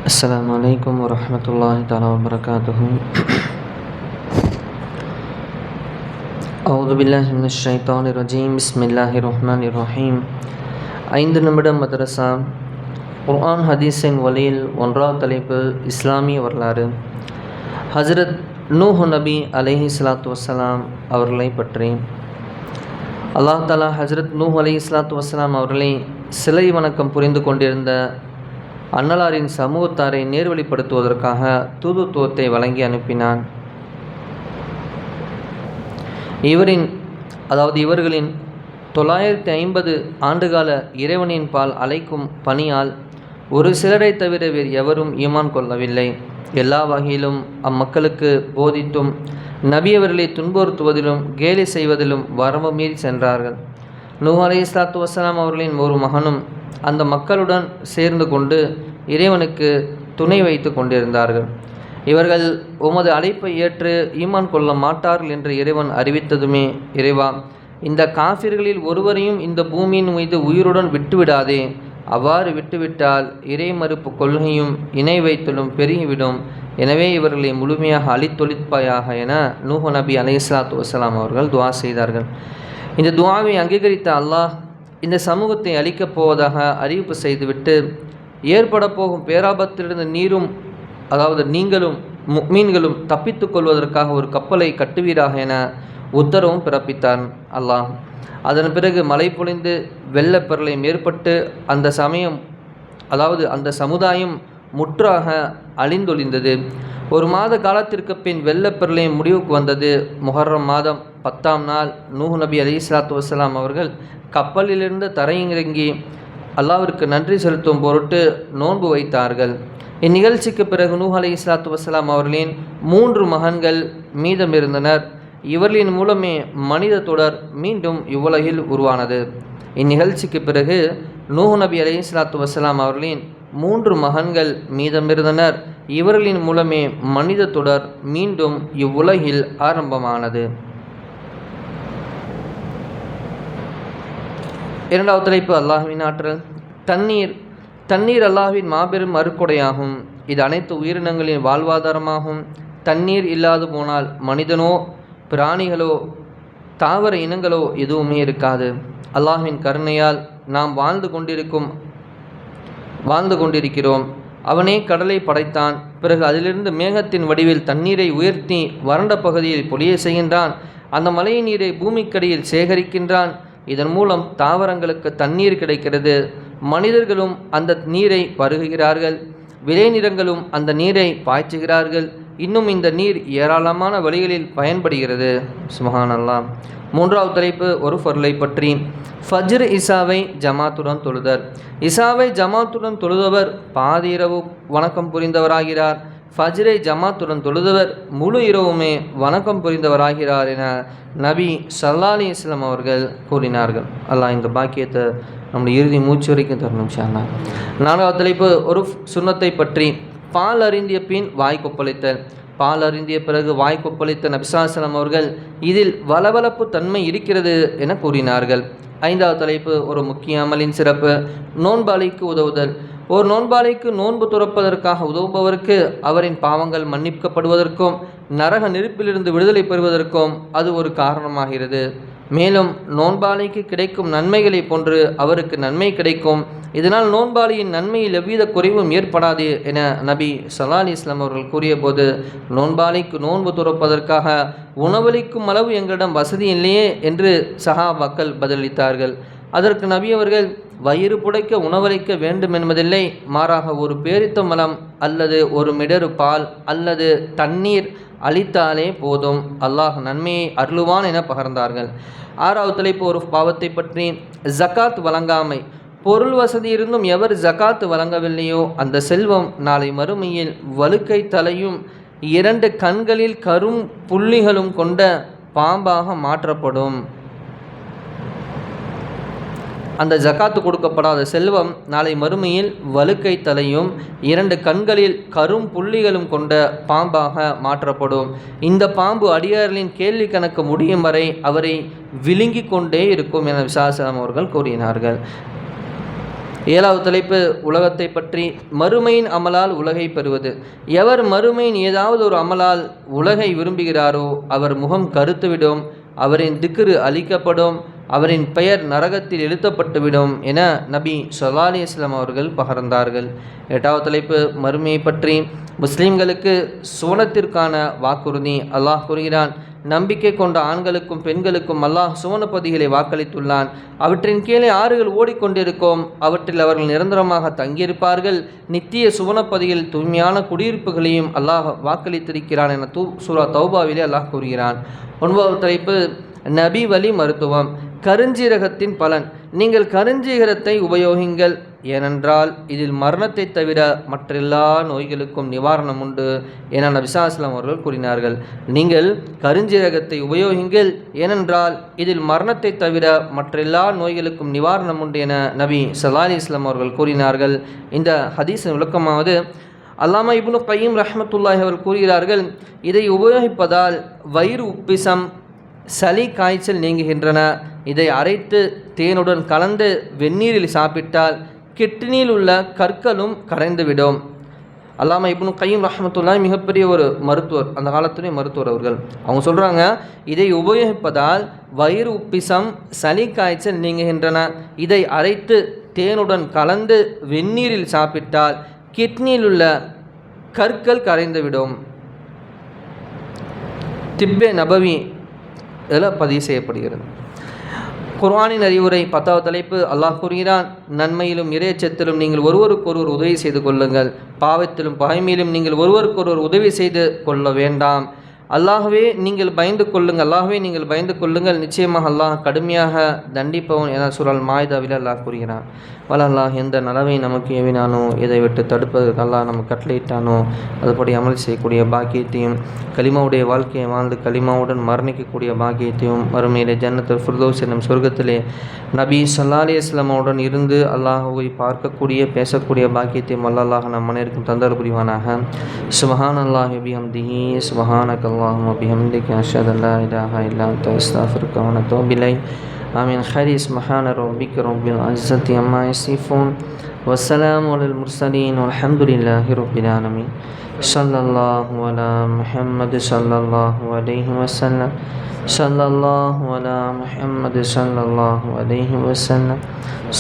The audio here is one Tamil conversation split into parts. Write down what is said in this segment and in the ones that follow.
السلام عليكم ورحمة الله تعالى وبركاته. أعوذ بالله من الشيطان الرجيم. بسم الله الرحمن الرحيم. 5 நிமிடம் மதரசா. குர்ஆன் ஹதீஸின் வழியில் ஒன்றாவது தலைப்பு இஸ்லாமிய வரலாறு. ஹஜ்ரத் நூஹ் நபி அலைஹிஸ்ஸலாத்து வஸ்ஸலாம் அவர்களை பற்றி. அல்லாஹ் தஆலா ஹஜ்ரத் நூஹ் அலைஹிஸ்ஸலாத்து வஸ்ஸலாம் அவர்களை சிலை வணக்கம் புரிந்து கொண்டிருந்த அன்னலாரின் சமூகத்தாரை நேர்வழிப்படுத்துவதற்காக தூதுத்துவத்தை வழங்கி அனுப்பினான். இவர்களின் 950 ஆண்டுகால இறைவனின் பால் அழைக்கும் பணியால் ஒரு சிலரை தவிர வேறு எவரும் ஈமான் கொள்ளவில்லை. எல்லா வகையிலும் அம்மக்களுக்கு போதித்தும் நபியவர்களை துன்புறுத்துவதிலும் கேலி செய்வதிலும் வரம்பு மீறி சென்றார்கள். நூஹ் அலைஹிஸ்ஸலாத்து வஸ்ஸலாம் அவர்களின் ஒரு மகனும் அந்த மக்களுடன் சேர்ந்து கொண்டு இறைவனுக்கு துணை வைத்து கொண்டிருந்தார்கள். இவர்கள் உமது அழைப்பை ஏற்று ஈமான் கொள்ள மாட்டார்கள் என்று இறைவன் அறிவித்ததுமே, இறைவா, இந்த காஃபிர்களில் ஒருவரையும் இந்த பூமியின் மீது உயிருடன் விட்டுவிடாதே. அவ்வாறு விட்டுவிட்டால் இறை மறுப்பு கொள்கையும் இணை வைத்தலும் பெருகிவிடும். எனவே இவர்களை முழுமையாக அழித்தொழிப்பாயாக என நூஹ் நபி அலைஹிஸ்ஸலாத்து வஸ்ஸலாம் அவர்கள் துஆ செய்தார்கள். இந்த துஆவை அங்கீகரித்த அல்லாஹ் இந்த சமூகத்தை அழிக்கப் போவதாக அறிவிப்பு செய்துவிட்டு, ஏற்பட போகும் பேராபத்திலிருந்து நீங்களும் முஃமின்களும் தப்பித்து கொள்வதற்காக ஒரு கப்பலை கட்டுவீராக என உத்தரவும் பிறப்பித்தான் அல்லாஹ். அதன் பிறகு மழை பொழிந்து வெள்ளப்பெருளை மேற்பட்டு அந்த சமுதாயம் முற்றாக அழிந்தொழிந்தது. ஒரு மாத காலத்திற்கு பின் வெள்ளப்பெருளை முடிவுக்கு வந்தது. முஹர்ரம் மாதம் 10ஆம் நாள் நூஹ் நபி அலைஹிஸ்ஸலாத்து வஸ்ஸலாம் அவர்கள் கப்பலிலிருந்து தரையிறங்கி அல்லாஹ்விற்கு நன்றி செலுத்தும் பொருட்டு நோன்பு வைத்தார்கள். இந்நிகழ்ச்சிக்கு பிறகு நூஹ் அலைஹிஸ்ஸலாத்து வஸ்ஸலாம் அவர்களின் 3 மகன்கள் மீதமிருந்தனர். இவர்களின் மூலமே மனித தொடர் மீண்டும் இவ்வுலகில் உருவானது. இந்நிகழ்ச்சிக்கு பிறகு நூஹ் நபி அலைஹிஸ்ஸலாத்து வஸ்ஸலாம் அவர்களின் 3 மகன்கள் மீதமிருந்தனர். இவர்களின் மூலமே மனித தொடர் மீண்டும் இவ்வுலகில் ஆரம்பமானது. இரண்டாவது தலைப்பு அல்லாஹ்வின் ஆற்றல். தண்ணீர் அல்லாஹ்வின் மாபெரும் அருட்கொடையாகும். இது அனைத்து உயிரினங்களின் வாழ்வாதாரமாகும். தண்ணீர் இல்லாது போனால் மனிதனோ பிராணிகளோ தாவர இனங்களோ எதுவுமே இருக்காது. அல்லாஹ்வின் கருணையால் நாம் வாழ்ந்து கொண்டிருக்கிறோம். அவனே கடலை படைத்தான். பிறகு அதிலிருந்து மேகத்தின் வடிவில் தண்ணீரை உயர்த்தி வறண்ட பகுதியில் பொழிய செய்கின்றான். அந்த மழை நீரை பூமிக்கடியில் சேகரிக்கின்றான். இதன் மூலம் தாவரங்களுக்கு தண்ணீர் கிடைக்கிறது. மனிதர்களும் அந்த நீரை பருகுகிறார்கள். விளைநிலங்களும் அந்த நீரை பாய்ச்சுகிறார்கள். இன்னும் இந்த நீர் ஏராளமான வழிகளில் பயன்படுகிறது. சுப்ஹானல்லாஹ். மூன்றாவது தலைப்பு ஒரு பொருளை பற்றி. ஃபஜ்ர் இசாவை ஜமாத்துடன் தொழுதல். இசாவை ஜமாத்துடன் தொழுதவர் பாதி இரவு வணக்கம் புரிந்தவராகிறார். ஃபஜ்ரை ஜமாத்துடன் தொழுதவர் முழு இரவுமே வணக்கம் புரிந்தவராகிறார் என நபி ஸல்லல்லாஹு அலைஹி வஸல்லம் அவர்கள் கூறினார்கள். அல்லாஹ் இந்த பாக்கியத்தை நம்முடைய இறுதி மூச்சு வரைக்கும் தரணும் இன்ஷா அல்லாஹ். நான்காவது தலைப்பு ஒரு சுன்னத்தை பற்றி. பால் அருந்திய பின் வாய் கொப்பளித்தல். பால் அருந்திய பிறகு வாய் கொப்பளித்த நபி ஸல்லல்லாஹு அலைஹி வஸல்லம் அவர்கள் இதில் வளவளப்பு தன்மை இருக்கிறது என கூறினார்கள். ஐந்தாவது தலைப்பு ஒரு முக்கிய அமலின் சிறப்பு. நோன்பாளிக்கு உதவுதல். ஒரு நோன்பாளிக்கு நோன்பு துறப்பதற்காக உதவுபவருக்கு அவரின் பாவங்கள் மன்னிக்கப்படுவதற்கும் நரக நெருப்பிலிருந்து விடுதலை பெறுவதற்கும் அது ஒரு காரணமாகிறது. மேலும் நோன்பாளிக்கு கிடைக்கும் நன்மைகளை போன்று அவருக்கு நன்மை கிடைக்கும். இதனால் நோன்பாளியின் நன்மையில் எவ்வித குறைவும் ஏற்படாது என நபி ஸல்லல்லாஹு அலைஹி வஸல்லம் அவர்கள் கூறிய போது, நோன்பாளிக்கு நோன்பு துறப்பதற்காக உணவளிக்கும் அளவு எங்களிடம் வசதி இல்லையே என்று சஹாபாக்கள் பதிலளித்தார்கள். அதற்கு நபி அவர்கள், வயிறு புடைக்க உணவளிக்க வேண்டும் என்பதில்லை, மாறாக ஒரு பேரித்தம்பழம் அல்லது ஒரு மிடரு பால் அல்லது தண்ணீர் அளித்தாலே போதும், அல்லாஹ் நன்மையை அருளுவான் என பகர்ந்தார்கள். ஆறாவது தலைப்பு ஒரு பாவத்தை பற்றி. ஜகாத் வழங்காமை. பொருள் வசதி இருந்தும் எவர் ஜகாத் வழங்கவில்லையோ அந்த செல்வம் நாளை மறுமையில் வழுக்கை தலையும் 2 கண்களில் கரும் புள்ளிகளும் கொண்ட பாம்பாக மாற்றப்படும். அந்த ஜகாத்து கொடுக்கப்படாத செல்வம் நாளை மறுமையில் வழுக்கை தலையும் 2 கண்களில் கரும் புள்ளிகளும் கொண்ட பாம்பாக மாற்றப்படும். இந்த பாம்பு அடியார்களின் கேள்வி கணக்கு முடியும் வரை அவரை விழுங்கி கொண்டே இருக்கும் என விசாசனம் அவர்கள் கூறினார்கள். 7வது தலைப்பு உலகத்தை பற்றி. மறுமையின் அமலால் உலகை பெறுவது. எவர் மறுமையின் ஏதாவது ஒரு அமலால் உலகை விரும்புகிறாரோ அவர் முகம் கருத்துவிடும், அவரின் திக்ரு அளிக்கப்படும், அவரின் பெயர் நரகத்தில் எழுத்தப்பட்டுவிடும் என நபி ஸல்லல்லாஹு அலைஹி வஸல்லம் அவர்கள் பகர்ந்தார்கள். 8வது தலைப்பு மறுமையை பற்றி. முஸ்லிம்களுக்கு சுவனத்திற்கான வாக்குறுதி. அல்லாஹ் கூறுகிறான், நம்பிக்கை கொண்ட ஆண்களுக்கும் பெண்களுக்கும் அல்லாஹ் சுவனப்பதிகளை வாக்களித்துள்ளான். அவற்றின் கீழே ஆறுகள் ஓடிக்கொண்டிருக்கும், அவற்றில் அவர்கள் நிரந்தரமாக தங்கியிருப்பார்கள். நித்திய சுவனப்பதியில் தூய்மையான குடியிருப்புகளையும் அல்லாஹ் வாக்களித்திருக்கிறான் என சூரா தௌபாவிலே அல்லாஹ் கூறுகிறான். 9வது தலைப்பு நபி வழி மருத்துவம். கருஞ்சீரகத்தின் பலன். நீங்கள் கருஞ்சீரகத்தை உபயோகிங்கள், ஏனென்றால் இதில் மரணத்தை தவிர மற்றெல்லா நோய்களுக்கும் நிவாரணம் உண்டு என நபி ஸல்லல்லாஹு அலைஹி வஸல்லம் அவர்கள் கூறினார்கள். நீங்கள் கருஞ்சீரகத்தை உபயோகிங்கள், ஏனென்றால் இதில் மரணத்தை தவிர மற்றெல்லா நோய்களுக்கும் நிவாரணம் உண்டு என நபி ஸல்லல்லாஹு அலைஹி வஸல்லம் அவர்கள் கூறினார்கள். இந்த ஹதீஸின் விளக்கமாவது, அல்லாமா இப்னு கய்யிம் ரஹ்மத்துல்லாஹி அவர்கள் கூறுகிறார்கள், இதை உபயோகிப்பதால் வயிறு உப்பிசம், சளி, காய்ச்சல் நீங்குகின்றன. இதை அரைத்து தேனுடன் கலந்து வெந்நீரில் சாப்பிட்டால் கிட்னியில் உள்ள கற்களும் கரைந்துவிடும். அல்லாமா இப்னு கய்யிம் ரஹ்மத்துல்லாஹி மிகப்பெரிய ஒரு மருத்துவர், அந்த காலத்துடைய மருத்துவர் அவர்கள். அவங்க சொல்கிறாங்க, இதை உபயோகிப்பதால் வயிறு உப்பிசம், சளி, காய்ச்சல் நீங்குகின்றன. இதை அரைத்து தேனுடன் கலந்து வெந்நீரில் சாப்பிட்டால் கிட்னியில் உள்ள கற்கள் கரைந்துவிடும். திப்பே நபவி இதில் பதிவு செய்யப்படுகிறது. குர்ஆனின் அறிவுரை. 10வது தலைப்பு. அல்லாஹ் கூறுகிறான், நன்மையிலும் இறையச்சத்திலும் நீங்கள் ஒருவருக்கொருவர் உதவி செய்து கொள்ளுங்கள், பாவத்திலும் பகைமையிலும் நீங்கள் ஒருவருக்கொருவர் உதவி செய்து கொள்ள வேண்டாம். அல்லாஹ்வே நீங்கள் பயந்து கொள்ளுங்கள், நிச்சயமாக அல்லாஹ் கடுமையாக தண்டிப்பவன் என சூரல் மாய்தாவில் அல்லாஹ் கூறுகிறான். அல்லாஹ் எந்த நலவை நமக்கு ஏவினானோ, எதை விட்டு தடுப்பதற்கு அல்லாஹ் நமக்கு கட்டளையிட்டானோ அதுபடி அமல் செய்யக்கூடிய பாக்கியத்தையும், கலிமாவுடைய வாழ்க்கையை வாழ்ந்து கலிமாவுடன் மரணிக்கக்கூடிய பாக்கியத்தையும், மறுமையிலே ஜன்னத்துல் ஃபிர்தௌஸ் என்னும் சொர்க்கத்திலே நபி ஸல்லல்லாஹு அலைஹி வஸல்லம் இருந்து அல்லாஹ்வை பார்க்கக்கூடிய பேசக்கூடிய பாக்கியத்தையும் அல்லாஹ் நம் அனைவருக்கும் தந்தர் புரிவானாக. சுப்ஹானல்லாஹி பிஹம்திஹி சுப்ஹானக அல்லாஹும்ம பிஹம்திக அஷ்ஹது அல்லா இலாஹா இல்லா அன்த அஸ்தக்ஃபிருக வ அத்தூபு இலைக். ஆமீன். ஹரி சுப்ஹான ரப்பிக ரப்பில் இஸ்ஸத்தி அம்மா யசிஃபூன் வஸ்ஸலாமு அலல் முர்ஸலீன் வல்ஹம்துலில்லாஹி ரப்பில் ஆலமீன். ஸல்லல்லாஹு அலா முஹம்மது ஸல்லல்லாஹு அலைஹி வஸல்லம். ஸல்லல்லாஹு அலா முஹம்மது ஸல்லல்லாஹு அலைஹி வஸல்லம்.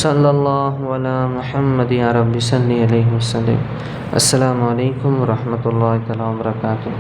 ஸல்லல்லாஹு அலா முஹம்மது யா ரப்பி ஸல்லி அலைஹி வஸல்லம். அஸ்ஸலாமு அலைக்கும் வரஹ்மத்துல்லாஹி தஆலா வ பரகாத்துஹு.